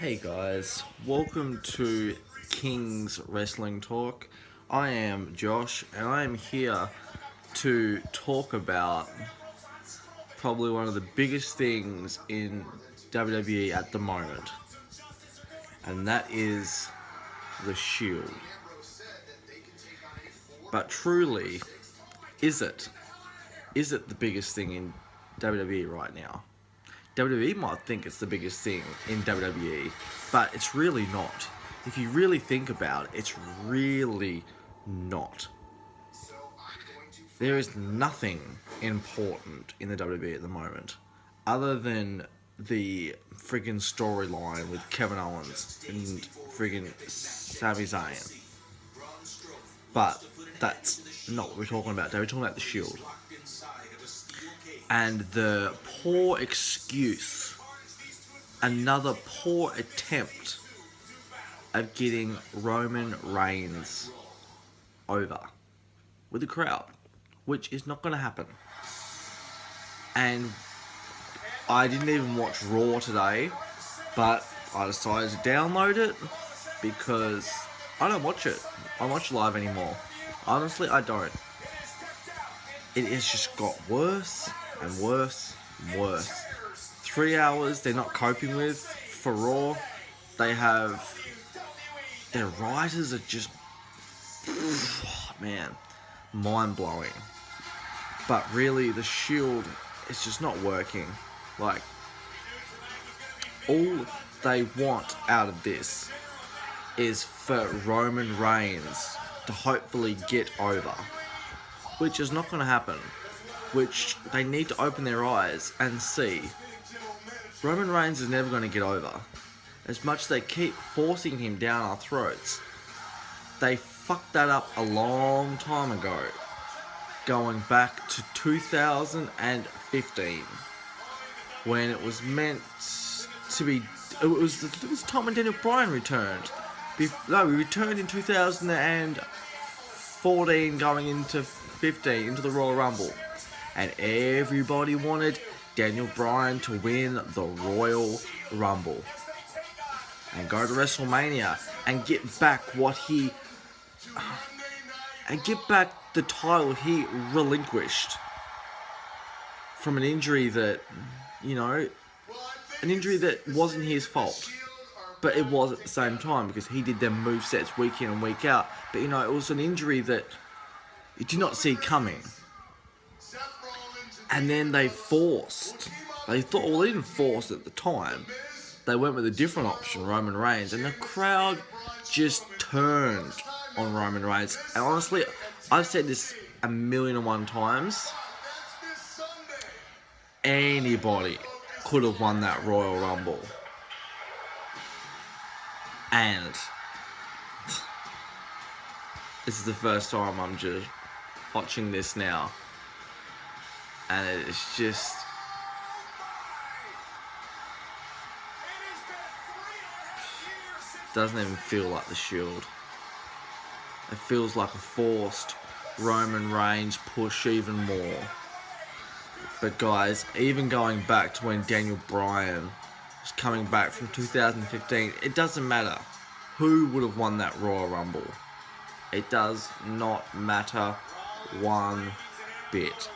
Hey guys, welcome to King's Wrestling Talk. I am Josh and I am here to talk about probably one of the biggest things in WWE at the moment, and that is the Shield. But truly, is it? Is it the biggest thing in WWE right now? WWE might think it's the biggest thing in WWE, but it's really not. If you really think about it, it's really not. There is nothing important in the WWE at the moment, other than the friggin' storyline with Kevin Owens and friggin' Sami Zayn. But that's not what we're talking about. We're talking about the Shield. And the poor excuse, another poor attempt of getting Roman Reigns over with the crowd, which is not going to happen. And I didn't even watch Raw today, but I decided to download it because I don't watch it. I don't watch live anymore. Honestly, I don't. It has just got worse and worse and worse. 3 hours they're not coping with for Raw. They have... Their writers are just... Man, mind-blowing. But really, the Shield is just not working. Like, all they want out of this is for Roman Reigns to hopefully get over, which is not going to happen. Which they need to open their eyes and see. Roman Reigns is never going to get over. As much as they keep forcing him down our throats, they fucked that up a long time ago, going back to 2015, when it was meant to be. It was time when Daniel Bryan returned. We returned in 2014, going into 15, into the Royal Rumble, and everybody wanted Daniel Bryan to win the Royal Rumble and go to WrestleMania and get back the title he relinquished from an injury that, an injury that wasn't his fault, but it was at the same time because he did them movesets week in and week out. But it was an injury that you did not see coming. And then they didn't force at the time. They went with a different option, Roman Reigns, and the crowd just turned on Roman Reigns. And honestly, I've said this 1,000,001 times. Anybody could have won that Royal Rumble. And this is the first time I'm just watching this now. And it's just... doesn't even feel like the Shield. It feels like a forced Roman Reigns push even more. But guys, even going back to when Daniel Bryan was coming back from 2015, it doesn't matter who would have won that Royal Rumble. It does not matter one bit.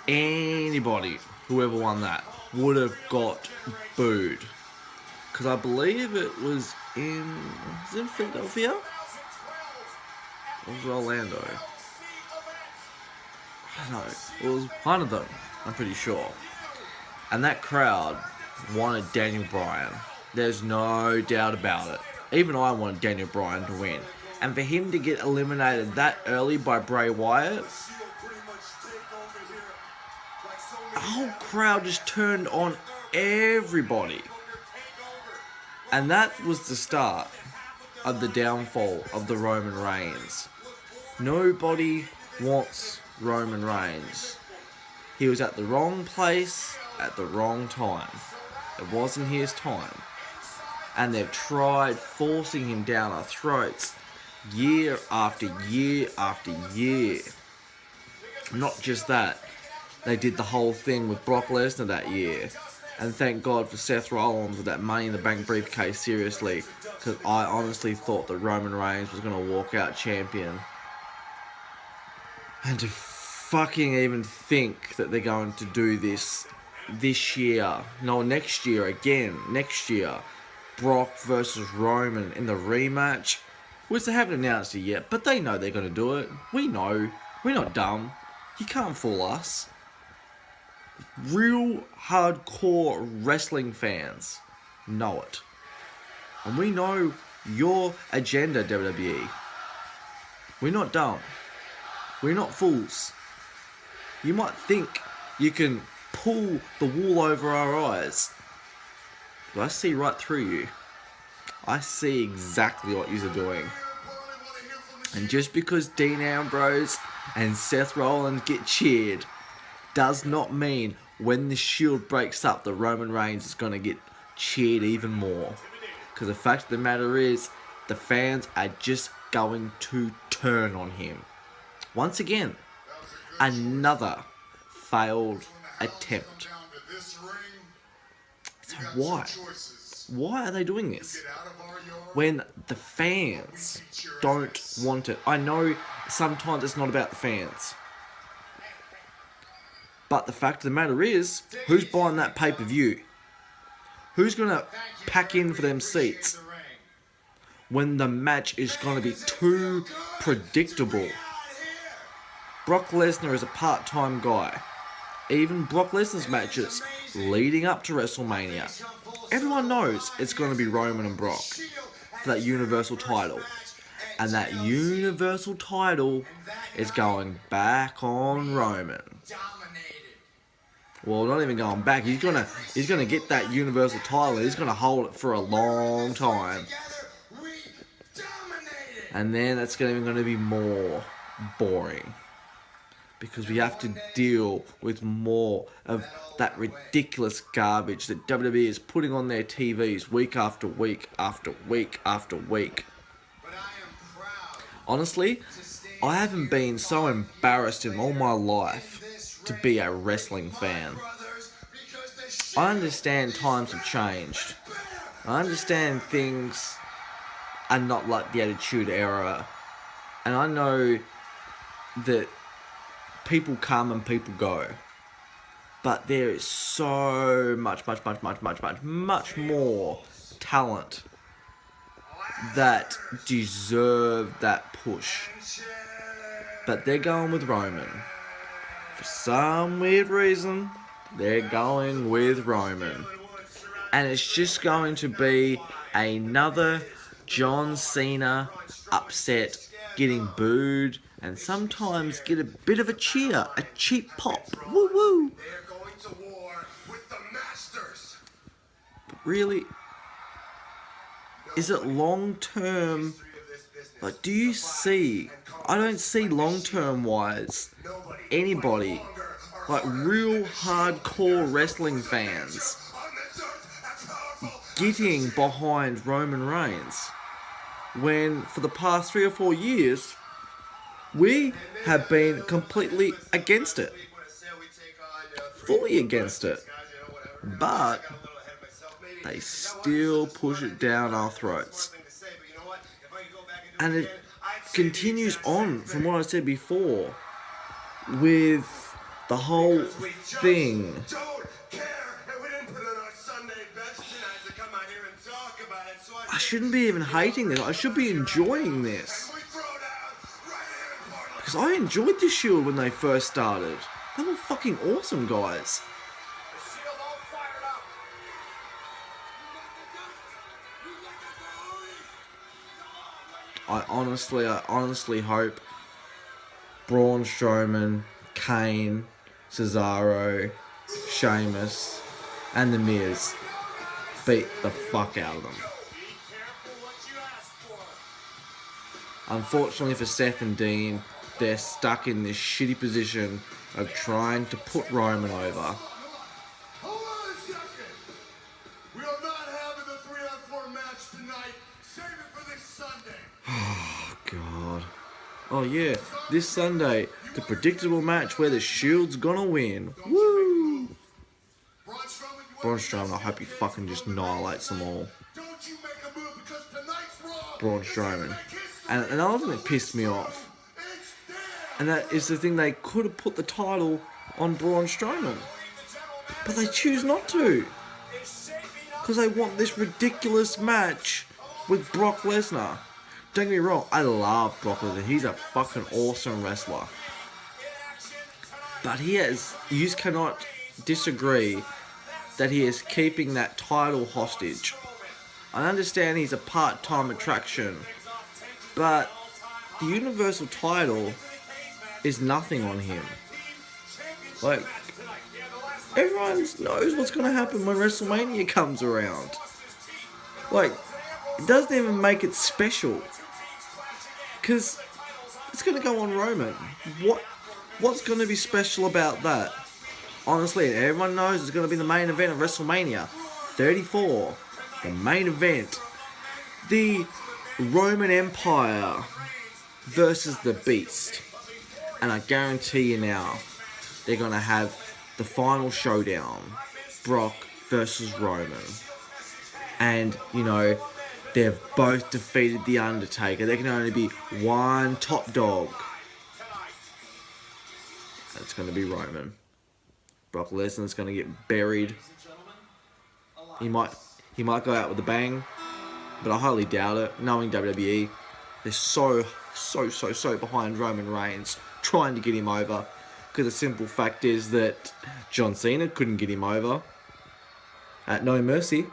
Anybody, whoever won that, would have got booed. Because I believe it was in Philadelphia? Or was it Orlando? I don't know. It was one of them, I'm pretty sure. And that crowd wanted Daniel Bryan. There's no doubt about it. Even I wanted Daniel Bryan to win. And for him to get eliminated that early by Bray Wyatt, the whole crowd just turned on everybody. And that was the start of the downfall of the Roman Reigns. Nobody wants Roman Reigns. He was at the wrong place at the wrong time. It wasn't his time. And they've tried forcing him down our throats year after year after year. Not just that, they did the whole thing with Brock Lesnar that year, And thank God for Seth Rollins with that Money in the Bank briefcase, seriously. Because I honestly thought that Roman Reigns was going to walk out champion. And to fucking even think that they're going to do this year. No, next year again. Next year. Brock versus Roman in the rematch. Which they haven't announced it yet, but they know they're going to do it. We know. We're not dumb. You can't fool us. Real hardcore wrestling fans know it. And we know your agenda, WWE. We're not dumb. We're not fools. You might think you can pull the wool over our eyes, but I see right through you. I see exactly what you're doing. And just because Dean Ambrose and Seth Rollins get cheered does not mean when the Shield breaks up that Roman Reigns is going to get cheered even more. Because the fact of the matter is, the fans are just going to turn on him. Once again, another failed attempt. So why? Why are they doing this? When the fans don't want it. I know sometimes it's not about the fans. But the fact of the matter is, who's buying that pay-per-view? Who's going to pack in for them seats when the match is going to be too predictable? Brock Lesnar is a part-time guy. Even Brock Lesnar's matches leading up to WrestleMania, everyone knows it's going to be Roman and Brock for that Universal title. And that Universal title is going back on Roman. Well, not even going back. He's gonna get that Universal title. He's gonna hold it for a long time. And then it's even gonna be more boring. Because we have to deal with more of that ridiculous garbage that WWE is putting on their TVs week after week after week after week. Honestly, I haven't been so embarrassed in all my life to be a wrestling fan. I understand times have changed. I understand things are not like the Attitude Era. And I know that people come and people go. But there is so much more talent that deserve that push. But they're going with Roman. For some weird reason, they're going with Roman. And it's just going to be another John Cena upset, getting booed, and sometimes get a bit of a cheer, a cheap pop. Woo woo! But really, is it long term? Like, do you see? I don't see long term wise anybody, like real hardcore wrestling fans, getting behind Roman Reigns. When for the past 3 or 4 years, we have been completely against it. Fully against it. But they still push it down our throats. And it continues on from what I said before with the whole thing. I shouldn't be even hating this. I should be enjoying this. Because I enjoyed the Shield when they first started. They were fucking awesome, guys. I honestly hope Braun Strowman, Kane, Cesaro, Sheamus, and The Miz beat the fuck out of them. Unfortunately for Seth and Dean, they're stuck in this shitty position of trying to put Roman over. Hold on a second. We are not having the 3-on-4 match tonight. Save it for this Sunday. Oh, God. Oh, yeah. This Sunday, the predictable match where the Shield's gonna win. Woo! Braun Strowman, I hope he fucking just annihilates them all. Don't you make a move because tonight's Raw. Braun Strowman. And another thing that pissed me off, and that is the thing, they could have put the title on Braun Strowman, but they choose not to, because they want this ridiculous match with Brock Lesnar. Don't get me wrong, I love Brock Lesnar. He's a fucking awesome wrestler. But you cannot disagree that he is keeping that title hostage. I understand he's a part-time attraction, but the Universal title is nothing on him. Like, everyone knows what's going to happen when WrestleMania comes around. Like, it doesn't even make it special, because it's going to go on Roman. What's going to be special about that? Honestly, everyone knows it's going to be the main event of WrestleMania 34. The main event. The Roman Empire versus the Beast. And I guarantee you now, they're going to have the final showdown. Brock versus Roman. And, you know, they've both defeated The Undertaker. There can only be one top dog. It's going to be Roman. Brock Lesnar's going to get buried. He might go out with a bang, but I highly doubt it. Knowing WWE, they're so behind Roman Reigns, trying to get him over. Because the simple fact is that John Cena couldn't get him over at No Mercy.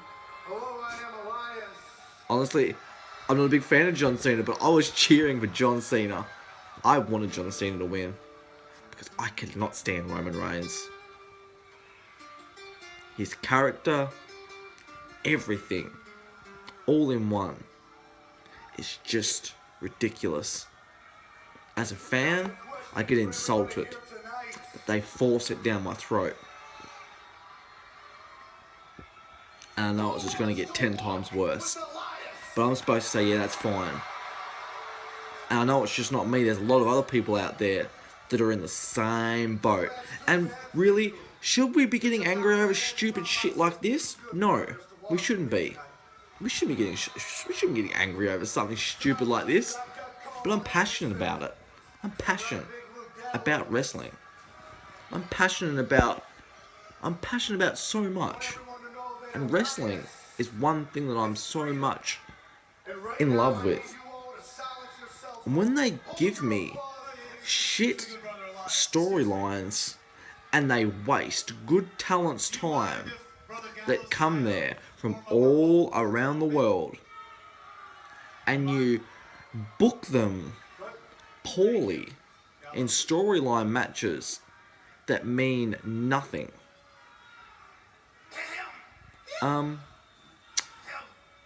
Honestly, I'm not a big fan of John Cena, but I was cheering for John Cena. I wanted John Cena to win, because I could not stand Roman Reigns. His character, everything, all in one, is just ridiculous. As a fan, I get insulted that they force it down my throat. And I know it's just going to get 10 times worse. But I'm supposed to say, yeah, that's fine. And I know it's just not me. There's a lot of other people out there that are in the same boat. And really, should we be getting angry over stupid shit like this? No, we shouldn't be. We shouldn't be getting angry over something stupid like this. But I'm passionate about it. I'm passionate about wrestling. I'm passionate about so much. And wrestling is one thing that I'm so much in love with. And when they give me shit storylines and they waste good talent's time that come there from all around the world, and you book them poorly in storyline matches that mean nothing,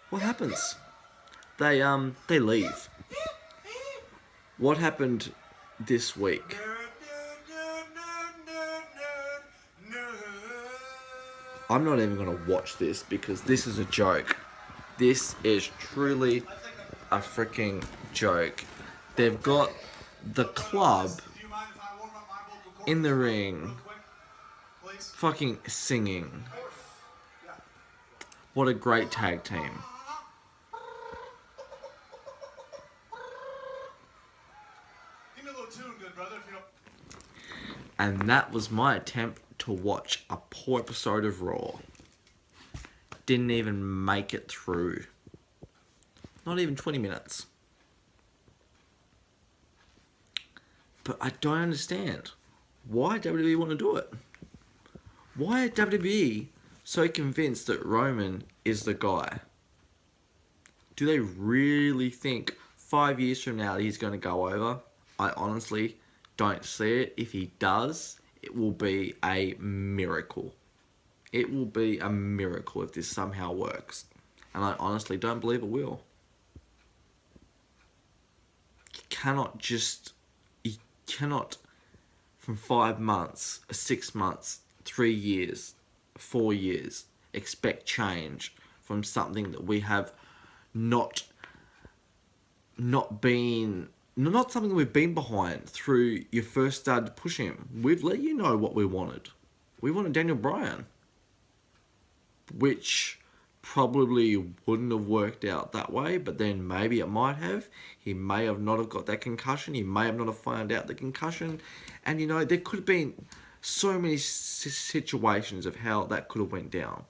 what happens? They leave. What happened this week? I'm not even going to watch this because this is a joke. This is truly a freaking joke. They've got the club in the ring fucking singing. What a great tag team. And that was my attempt to watch a poor episode of Raw. Didn't even make it through. Not even 20 minutes. But I don't understand. Why WWE want to do it? Why are WWE so convinced that Roman is the guy? Do they really think 5 years from now he's going to go over? I honestly don't see it. If he does, it will be a miracle. It will be a miracle if this somehow works. And I honestly don't believe it will. You cannot from 5 months, 6 months, 3 years, 4 years, expect change from something that we have not something we've been behind through you first started to push him. We've let you know what we wanted. We wanted Daniel Bryan. which probably wouldn't have worked out that way, but then maybe it might have. He may have not have got that concussion. He may have not have found out the concussion. And, you know, there could have been so many situations of how that could have went down.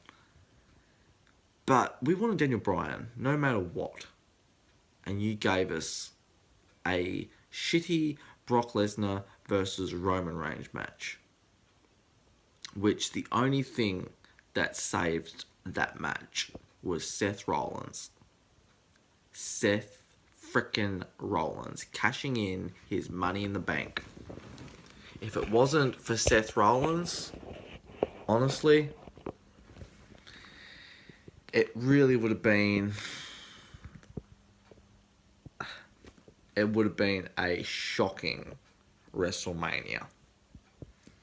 But we wanted Daniel Bryan, no matter what. And you gave us a shitty Brock Lesnar versus Roman Reigns match. Which the only thing that saved that match was Seth Rollins. Seth frickin' Rollins cashing in his Money in the Bank. If it wasn't for Seth Rollins, honestly, it really would have been... It would have been a shocking WrestleMania.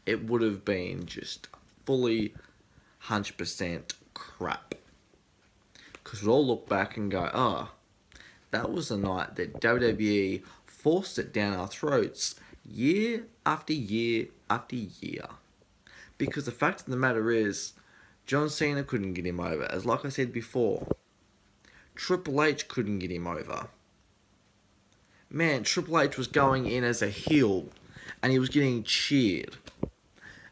It would have been just fully 100% crap. Because we'd all look back and go, oh, that was the night that WWE forced it down our throats year after year after year. Because the fact of the matter is, John Cena couldn't get him over. As like I said before, Triple H couldn't get him over. Man, Triple H was going in as a heel and he was getting cheered.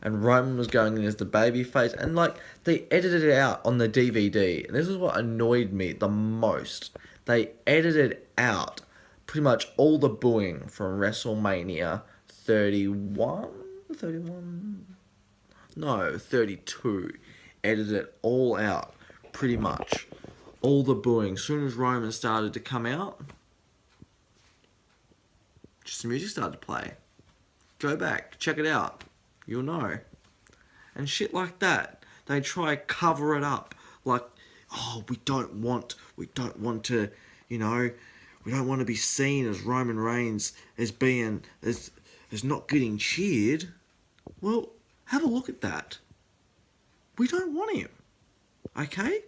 And Roman was going in as the babyface. And, like, they edited it out on the DVD. And this is what annoyed me the most. They edited out pretty much all the booing from WrestleMania 31? 31? No, 32. Edited it all out. Pretty much. All the booing. As soon as Roman started to come out, just the music started to play. Go back. Check it out. You'll know. And shit like that. They try to cover it up. Like, oh, we don't want to, you know, we don't want to be seen as Roman Reigns as being, as not getting cheered. Well, have a look at that. We don't want him. Okay?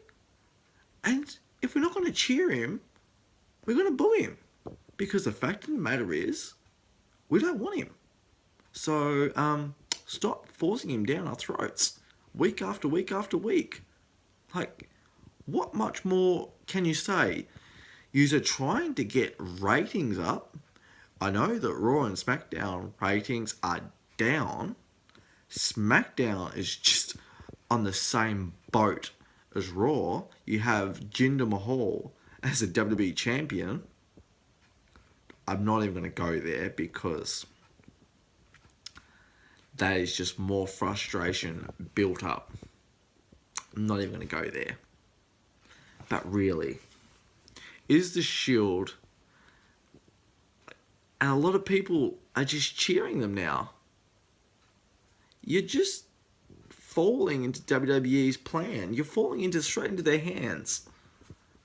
And if we're not going to cheer him, we're going to boo him. Because the fact of the matter is, we don't want him. So, stop forcing him down our throats week after week after week. Like, what much more can you say? You're trying to get ratings up. I know that Raw and SmackDown ratings are down. SmackDown is just on the same boat as Raw. You have Jinder Mahal as a WWE champion. I'm not even going to go there because that is just more frustration built up. I'm not even going to go there. But really, is the Shield... And a lot of people are just cheering them now. You're just falling into WWE's plan. You're falling straight into their hands.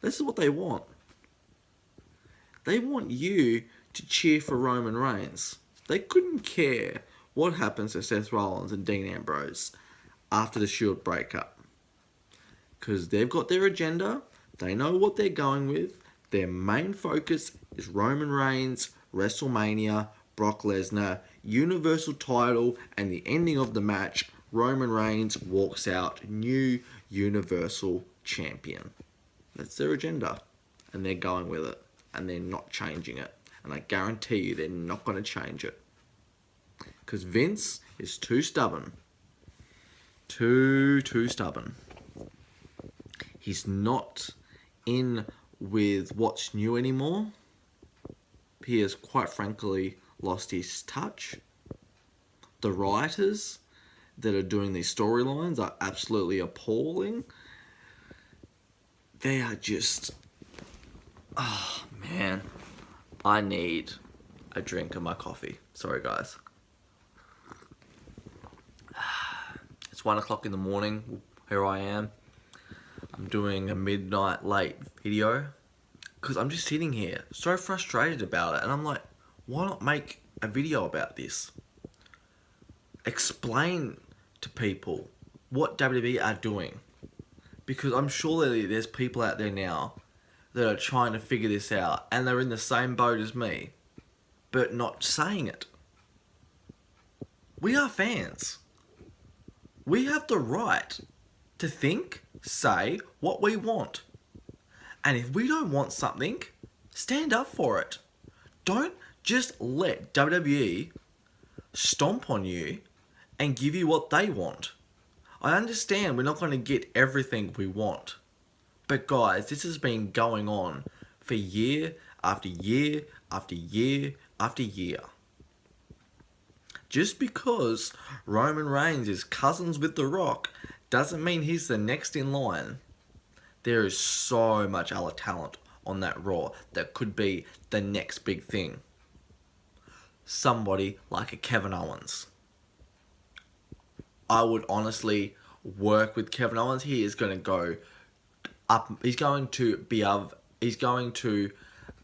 This is what they want. They want you to cheer for Roman Reigns. They couldn't care what happens to Seth Rollins and Dean Ambrose after the Shield breakup. Because they've got their agenda. They know what they're going with. Their main focus is Roman Reigns, WrestleMania, Brock Lesnar, Universal title, and the ending of the match, Roman Reigns walks out new Universal Champion. That's their agenda. And they're going with it. And they're not changing it. And I guarantee you they're not going to change it. Because Vince is too stubborn. Too stubborn. He's not in with what's new anymore. He has quite frankly lost his touch. The writers that are doing these storylines are absolutely appalling. They are just... Oh, man. I need a drink of my coffee. Sorry, guys. It's 1 o'clock in the morning. Here I am. I'm doing a midnight late video. Because I'm just sitting here so frustrated about it. And I'm like, why not make a video about this? Explain to people what WWE are doing. Because I'm sure that there's people out there now that are trying to figure this out. And they're in the same boat as me. But not saying it. We are fans. We have the right to think say what we want. And if we don't want something, stand up for it. Don't just let WWE stomp on you and give you what they want. I understand we're not going to get everything we want. But guys, this has been going on for year after year after year after year. Just because Roman Reigns is cousins with The Rock doesn't mean he's the next in line. There is so much other talent on that Raw that could be the next big thing. Somebody like a Kevin Owens. I would honestly work with Kevin Owens. He is going to go up. He's going to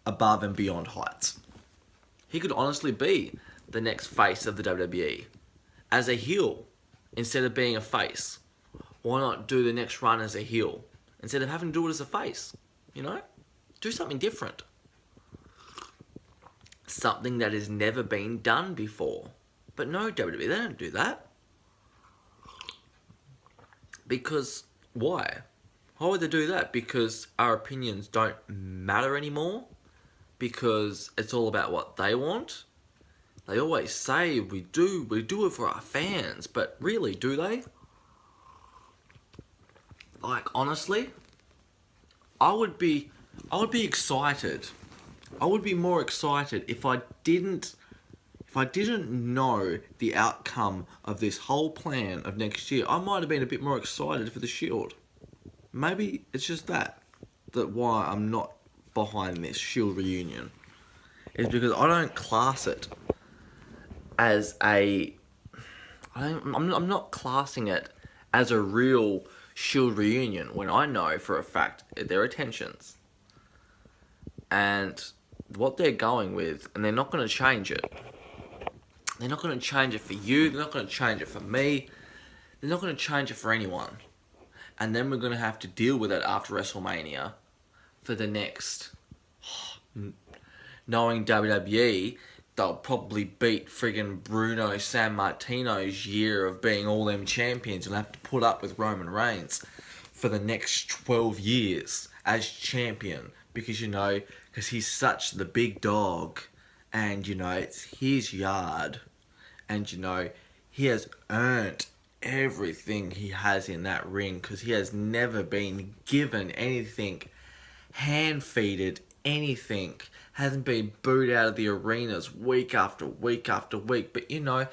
above and beyond heights. He could honestly be the next face of the WWE as a heel instead of being a face. Why not do the next run as a heel instead of having to do it as a face? You know? Do something different. Something that has never been done before. But no, WWE, they don't do that. Because, why? Why would they do that? Because our opinions don't matter anymore? Because it's all about what they want? They always say we do it for our fans, but really, do they? Like, honestly, I would be excited. I would be more excited if I didn't know the outcome of this whole plan of next year. I might have been a bit more excited for the Shield. Maybe it's just that why I'm not behind this Shield reunion is because I don't class it as I'm not classing it as a real Shield reunion when I know for a fact their intentions and what they're going with, and they're not going to change it. They're not going to change it for you. They're not going to change it for me. They're not going to change it for anyone. And then we're going to have to deal with it after WrestleMania for the next... Knowing WWE, they'll probably beat friggin' Bruno Sammartino's year of being all them champions and have to put up with Roman Reigns for the next 12 years as champion. Because, because he's such the big dog. And, it's his yard. And, he has earned everything he has in that ring. Because he has never been given anything, hand-feeded anything. Hasn't been booed out of the arenas week after week after week. But,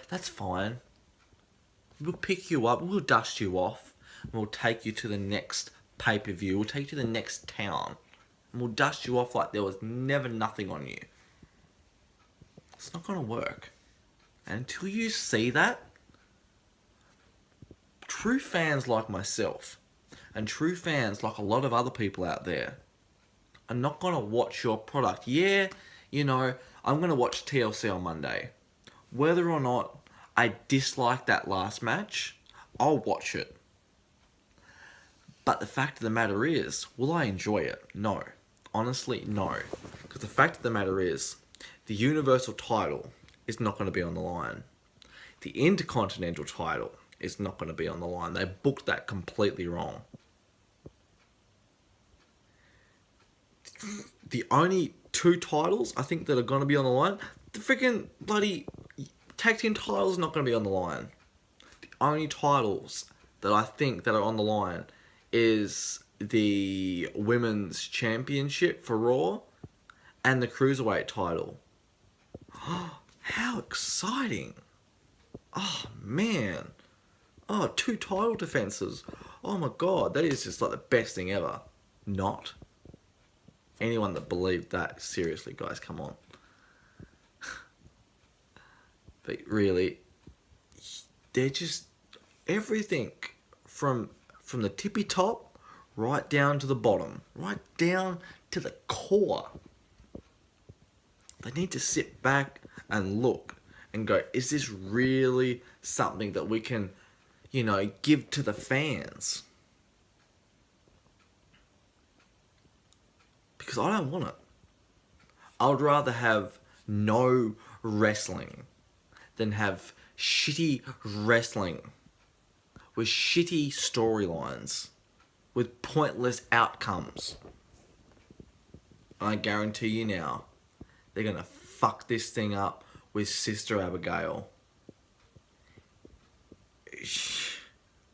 that's fine. We'll pick you up. We'll dust you off. And we'll take you to the next pay-per-view. We'll take you to the next town. And we'll dust you off like there was never nothing on you. It's not going to work. And until you see that, true fans like myself, and true fans like a lot of other people out there, are not going to watch your product. Yeah, I'm going to watch TLC on Monday. Whether or not I dislike that last match, I'll watch it. But the fact of the matter is, will I enjoy it? No. Honestly, no. Because the fact of the matter is, the Universal title is not going to be on the line. The Intercontinental title is not going to be on the line. They booked that completely wrong. The only two titles I think that are going to be on the line, the freaking bloody tag team titles not going to be on the line. The only titles that I think that are on the line is the Women's Championship for Raw and the Cruiserweight title. How exciting. Oh, man. Oh, 2 title defenses. Oh, my God. That is just like the best thing ever. Not. Anyone that believed that, seriously, guys, come on. But really, they're just everything from the tippy top right down to the bottom, right down to the core. They need to sit back and look and go, is this really something that we can, give to the fans? Because I don't want it. I would rather have no wrestling than have shitty wrestling with shitty storylines. with pointless outcomes. And I guarantee you now, they're going to fuck this thing up with Sister Abigail.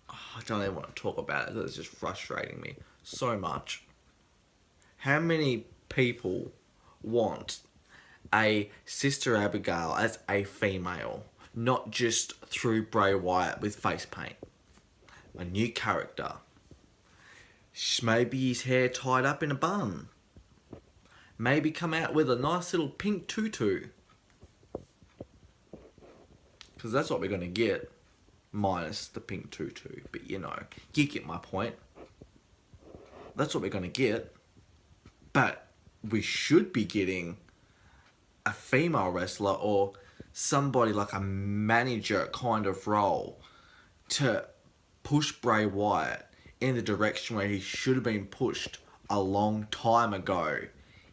I don't even want to talk about it. It's just frustrating me so much. How many people want a Sister Abigail as a female, not just through Bray Wyatt with face paint? A new character. Maybe his hair tied up in a bun. Maybe come out with a nice little pink tutu. Because that's what we're going to get. Minus the pink tutu. But you know, you get my point. That's what we're going to get. But we should be getting a female wrestler or somebody like a manager kind of role to push Bray Wyatt in the direction where he should have been pushed a long time ago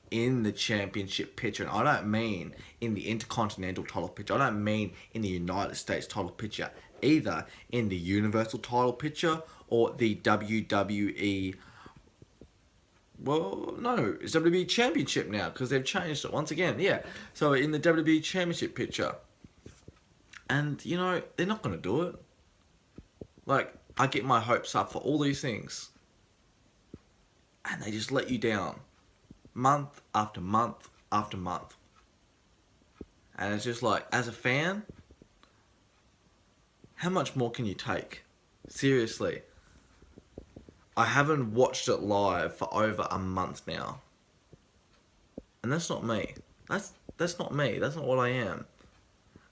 in the championship picture. And I don't mean in the Intercontinental title picture. I don't mean in the United States title picture. Either in the Universal title picture or the WWE... Well, no, it's WWE Championship now because they've changed it once again. Yeah, so in the WWE Championship picture. And, you know, they're not going to do it. Like, I get my hopes up for all these things. And they just let you down. Month after month after month. And it's just like, as a fan, how much more can you take? Seriously. I haven't watched it live for over a month now. And that's not me. That's not me. That's not what I am.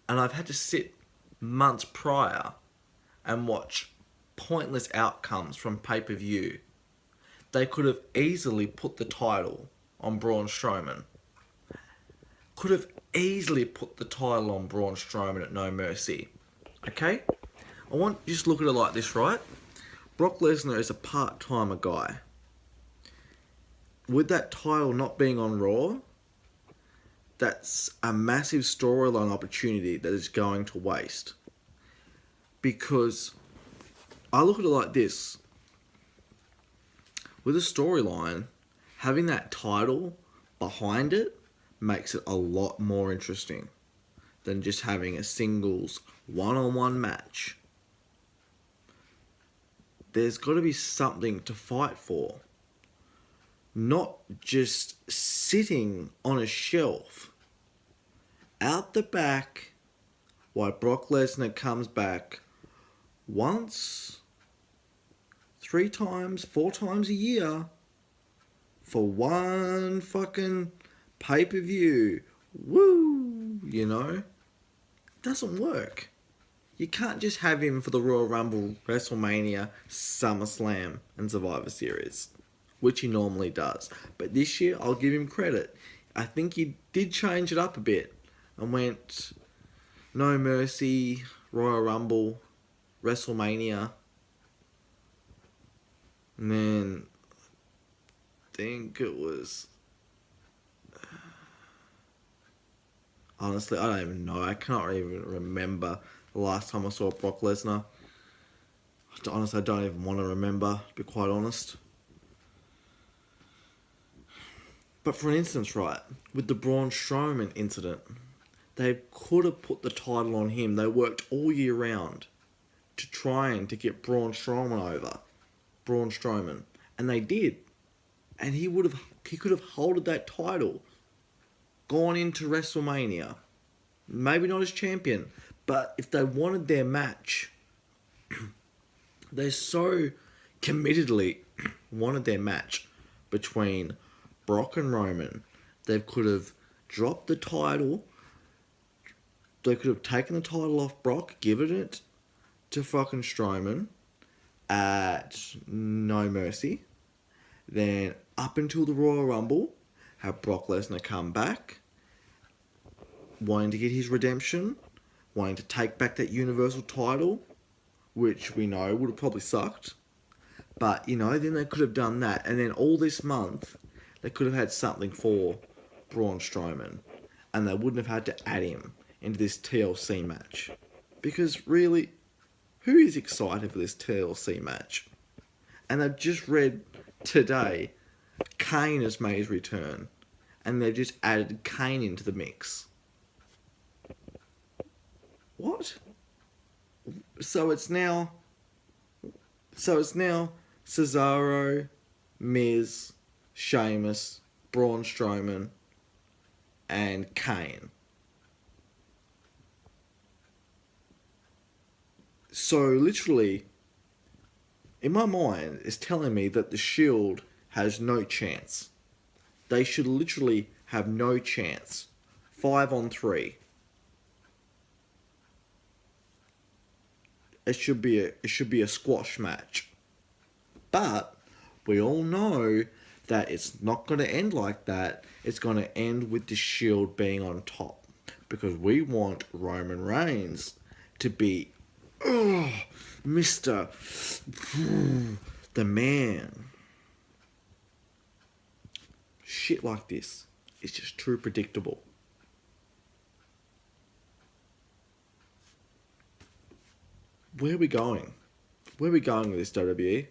And I've had to sit months prior and watch pointless outcomes from pay-per-view. They could have easily put the title on Braun Strowman. Could have easily put the title on Braun Strowman at No Mercy. Okay? I want you to just look at it like this, right? Brock Lesnar is a part-timer guy. With that title not being on Raw, that's a massive storyline opportunity that is going to waste. Because I look at it like this. With a storyline, having that title behind it makes it a lot more interesting than just having a singles one-on-one match. There's got to be something to fight for. Not just sitting on a shelf out the back while Brock Lesnar comes back once, 3 times, 4 times a year for one fucking pay-per-view. Woo! You know? It doesn't work. You can't just have him for the Royal Rumble, WrestleMania, SummerSlam, and Survivor Series, which he normally does. But this year, I'll give him credit. I think he did change it up a bit and went No Mercy, Royal Rumble, WrestleMania, and then I think it was... Honestly, I don't even know. I can't even remember the last time I saw Brock Lesnar. Honestly, I don't even want to remember, to be quite honest. But for instance, right, with the Braun Strowman incident, they could have put the title on him. They worked all year round to trying to get Braun Strowman over. Braun Strowman. And they did. And he could have holded that title, gone into WrestleMania. Maybe not as champion, but if they wanted their match, they so committedly wanted their match between Brock and Roman. They could have dropped the title. They could have taken the title off Brock, given it to fucking Strowman at No Mercy. Then up until the Royal Rumble, have Brock Lesnar come back, wanting to get his redemption, wanting to take back that Universal title, which we know would have probably sucked. But, you know, then they could have done that. And then all this month, they could have had something for Braun Strowman. And they wouldn't have had to add him into this TLC match. Because really, who is excited for this TLC match? And I've just read today Kane has made his return. And they've just added Kane into the mix. What? So it's now Cesaro, Miz, Sheamus, Braun Strowman, and Kane. So literally, in my mind, it's telling me that the Shield has no chance. They should literally have no chance. 5-on-3. It should be a squash match. But we all know that it's not going to end like that. It's going to end with the Shield being on top. Because we want Roman Reigns to be Mr. the man. Shit like this is just too predictable. Where are we going? Where are we going with this, WWE?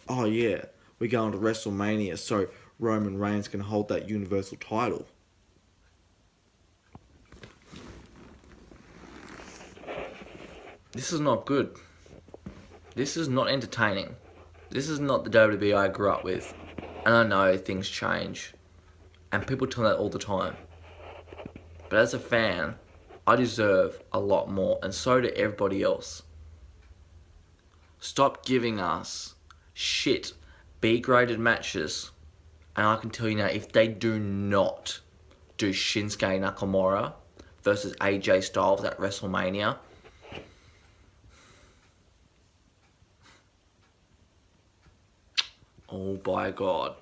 Oh yeah, we're going to WrestleMania so Roman Reigns can hold that Universal title. This is not good. This is not entertaining. This is not the WWE I grew up with. And I know things change. And people tell me that all the time. But as a fan, I deserve a lot more. And so do everybody else. Stop giving us shit B-graded matches. And I can tell you now, if they do not do Shinsuke Nakamura versus AJ Styles at WrestleMania, oh by God,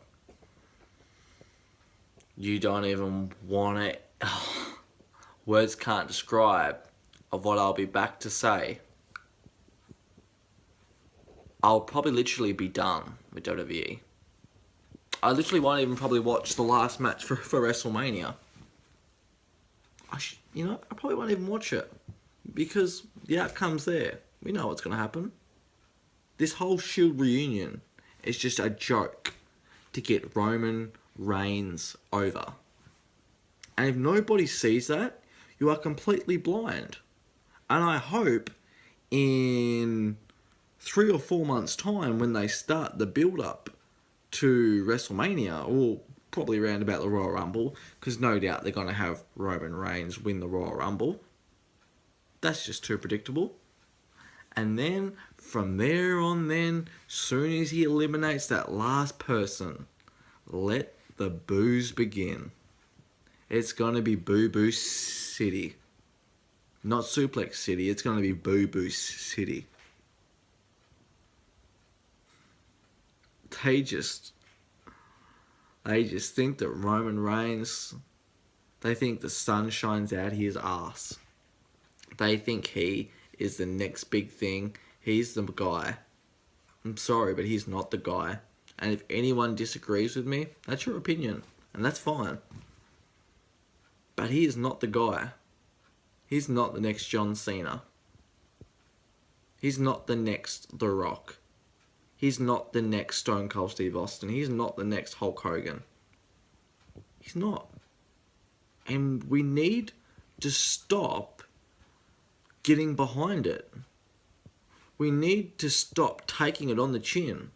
you don't even want it. Words can't describe of what I'll be back to say. I'll probably literally be done with WWE. I literally won't even probably watch the last match for WrestleMania. I probably won't even watch it. Because the outcome's there. We know what's going to happen. This whole Shield reunion is just a joke to get Roman Reigns over. And if nobody sees that, you are completely blind. And I hope in 3 or 4 months' time, when they start the build-up to WrestleMania, or probably around about the Royal Rumble, because no doubt they're going to have Roman Reigns win the Royal Rumble. That's just too predictable. And then, from there on then, soon as he eliminates that last person, let the boos begin. It's going to be Boo Boo City. Not Suplex City, it's going to be Boo Boo City. They just think that Roman Reigns, they think the sun shines out his ass. They think he is the next big thing. He's the guy. I'm sorry, but he's not the guy. And if anyone disagrees with me, that's your opinion. And that's fine. But he is not the guy. He's not the next John Cena. He's not the next The Rock. He's not the next Stone Cold Steve Austin. He's not the next Hulk Hogan. He's not. And we need to stop getting behind it. We need to stop taking it on the chin.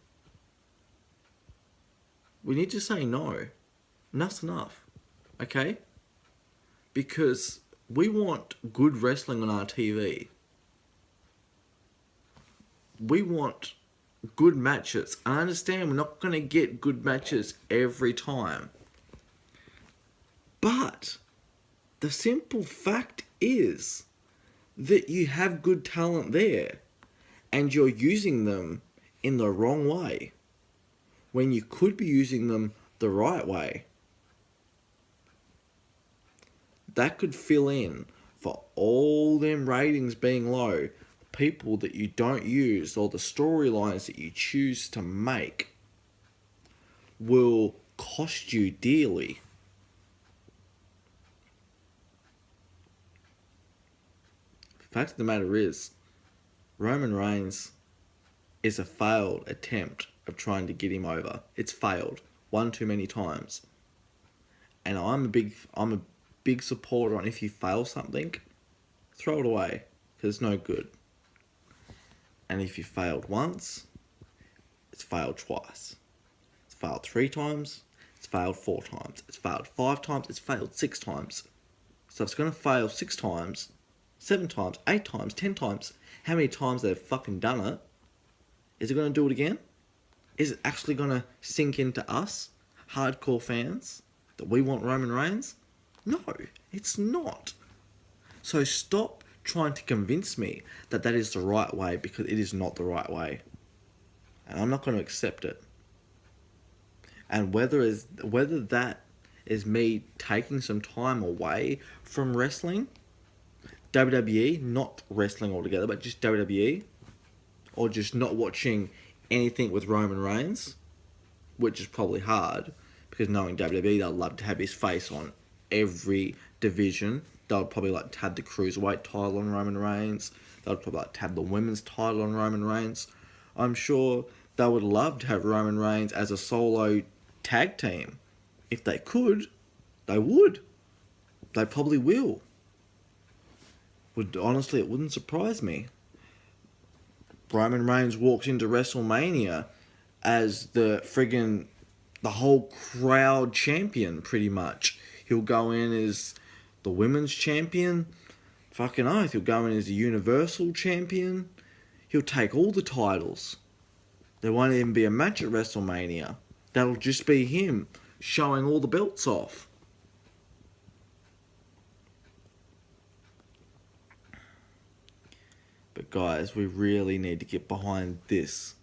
We need to say no. Enough's enough. Okay? Because we want good wrestling on our TV. We want good matches. I understand we're not going to get good matches every time. But the simple fact is that you have good talent there and you're using them in the wrong way when you could be using them the right way. That could fill in for all them ratings being low, people that you don't use or the storylines that you choose to make will cost you dearly. The fact of the matter is, Roman Reigns is a failed attempt of trying to get him over. It's failed one too many times. And I'm a big supporter on if you fail something, throw it away because it's no good. And if you failed once, it's failed twice. It's failed 3 times. It's failed 4 times. It's failed 5 times. It's failed 6 times. So if it's going to fail 6 times, 7 times, 8 times, 10 times, how many times they've fucking done it, is it going to do it again? Is it actually going to sink into us, hardcore fans, that we want Roman Reigns? No, it's not. So stop trying to convince me that that is the right way, because it is not the right way. And I'm not going to accept it. And whether that is me taking some time away from wrestling, WWE, not wrestling altogether, but just WWE, or just not watching anything with Roman Reigns, which is probably hard, because knowing WWE, they'll love to have his face on every division. They'll probably like to have the Cruiserweight title on Roman Reigns. They'll probably like to have the Women's title on Roman Reigns. I'm sure they would love to have Roman Reigns as a solo tag team. If they could, they would. They probably will. Honestly, it wouldn't surprise me. Roman Reigns walks into WrestleMania as the whole crowd champion, pretty much. He'll go in as the women's champion. Fucking oath. He'll go in as the Universal champion. He'll take all the titles. There won't even be a match at WrestleMania. That'll just be him showing all the belts off. But guys, we really need to get behind this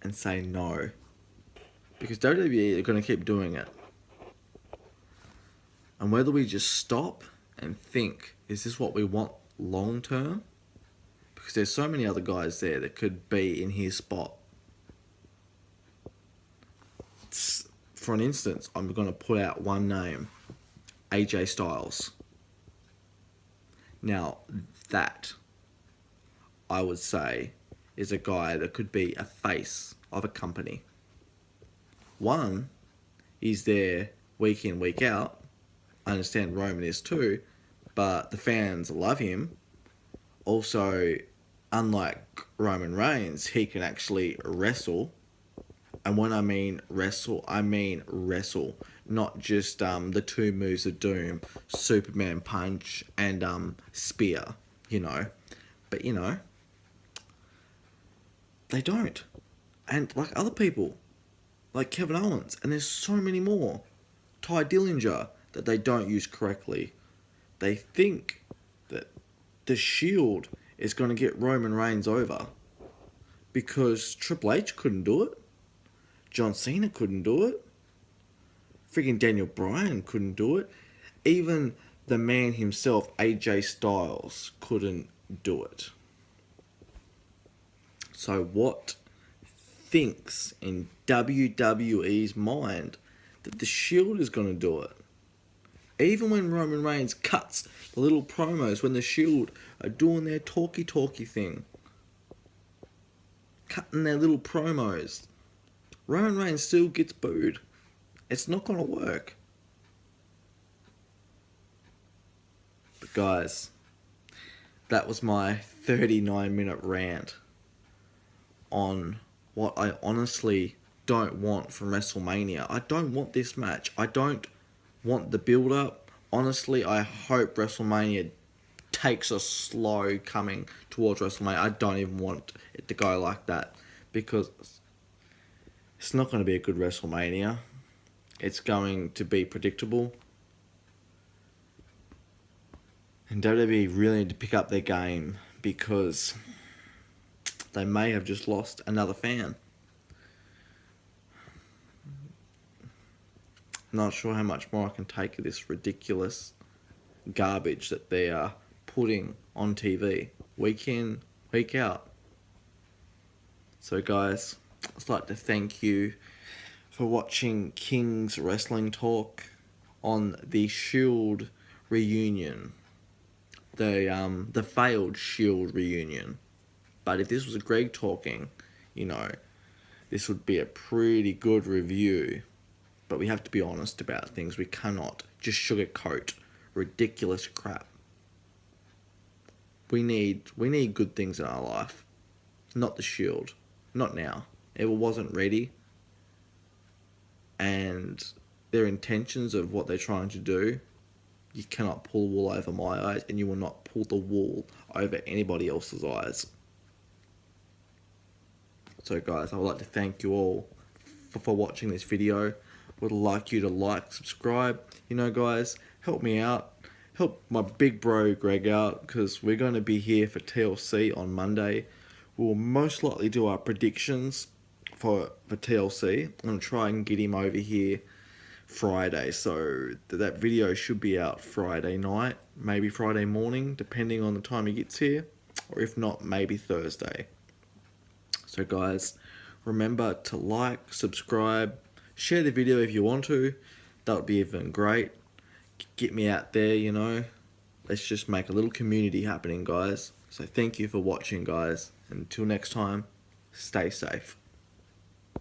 and say no. Because WWE are going to keep doing it. And whether we just stop and think, is this what we want long term? Because there's so many other guys there that could be in his spot. For an instance, I'm going to put out one name. AJ Styles. Now, that, I would say, is a guy that could be a face of a company. One, he's there week in, week out. I understand Roman is too, but the fans love him. Also, unlike Roman Reigns, he can actually wrestle. And when I mean wrestle, not just the 2 moves of doom, Superman punch and spear, But they don't. And like other people, like Kevin Owens, and there's so many more, Ty Dillinger, that they don't use correctly. They think that the Shield is going to get Roman Reigns over because Triple H couldn't do it. John Cena couldn't do it. Freaking Daniel Bryan couldn't do it. Even the man himself, AJ Styles, couldn't do it. So what thinks in WWE's mind that the Shield is going to do it? Even when Roman Reigns cuts the little promos when the Shield are doing their talky thing, cutting their little promos, Roman Reigns still gets booed. It's not going to work. But guys, that was my 39-minute rant on what I honestly don't want from WrestleMania. I don't want this match. I don't want the build-up. Honestly, I hope WrestleMania takes a slow coming towards WrestleMania. I don't even want it to go like that, because it's not going to be a good WrestleMania. It's going to be predictable. And WWE really need to pick up their game, because they may have just lost another fan. Not sure how much more I can take of this ridiculous garbage that they are putting on TV week in, week out. So guys, I'd like to thank you for watching King's Wrestling Talk on the Shield reunion. The failed Shield reunion. But if this was Greg talking, you know, this would be a pretty good review. But we have to be honest about things. We cannot just sugarcoat ridiculous crap. We need good things in our life. Not the Shield. Not now. It wasn't ready. And their intentions of what they're trying to do, you cannot pull wool over my eyes, and you will not pull the wool over anybody else's eyes. So guys, I would like to thank you all for watching this video. Would like you to like, subscribe. You know guys, help me out. Help my big bro Greg out, because we're going to be here for TLC on Monday. We'll most likely do our predictions for TLC. I'm going to try and get him over here Friday, so that video should be out Friday night, maybe Friday morning, depending on the time he gets here, or if not, maybe Thursday. So guys, remember to like, subscribe, share the video if you want to. That would be even great. Get me out there, you know. Let's just make a little community happening, guys. So thank you for watching, guys. Until next time, stay safe.